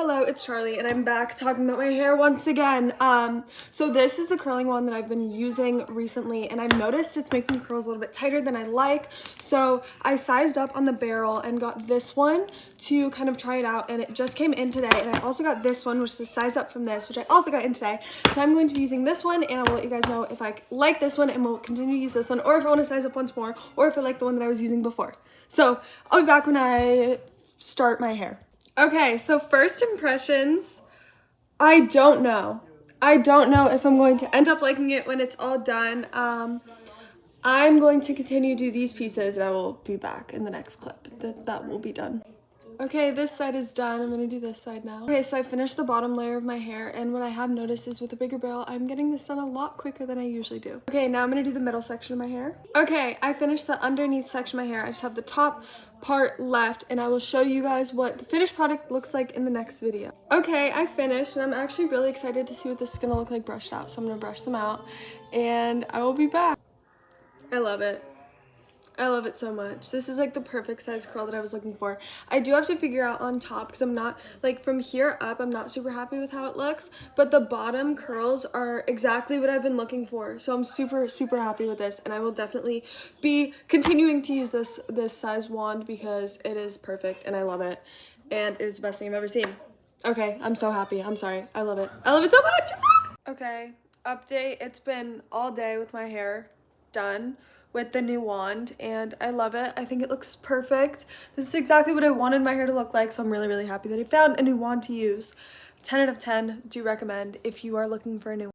Hello, it's Charlie, and I'm back talking about my hair once again. So this is the curling one that I've been using recently, and I've noticed it's making the curls a little bit tighter than I like. So I sized up on the barrel and got this one to kind of try it out, and it just came in today. And I also got this one, which is a size up from this, which I also got in today. So I'm going to be using this one, and I will let you guys know if I like this one, and we'll continue to use this one, or if I want to size up once more, or if I like the one that I was using before. So I'll be back when I start my hair. Okay, so first impressions, I don't know. I don't know if I'm going to end up liking it when it's all done. I'm going to continue to do these pieces, and I will be back in the next clip. That will be done. Okay, this side is done. I'm gonna do this side now. Okay, so I finished the bottom layer of my hair, and what I have noticed is with a bigger barrel, I'm getting this done a lot quicker than I usually do. Okay, now I'm gonna do the middle section of my hair. Okay, I finished the underneath section of my hair. I just have the top part left, and I will show you guys what the finished product looks like in the next video. Okay, I finished, and I'm actually really excited to see what this is gonna look like brushed out. So I'm gonna brush them out, and I will be back. I love it. I love it so much. This is like the perfect size curl that I was looking for. I do have to figure out on top because I'm not, like from here up, I'm not super happy with how it looks, but the bottom curls are exactly what I've been looking for. So I'm super, super happy with this, and I will definitely be continuing to use this size wand because it is perfect and I love it. And it is the best thing I've ever seen. Okay, I'm so happy. I'm sorry. I love it. I love it so much. Okay, update. It's been all day with my hair done with the new wand, and I love it. I think it looks perfect. This is exactly what I wanted my hair to look like, so I'm really, really happy that I found a new wand to use. 10 out of 10, do recommend if you are looking for a new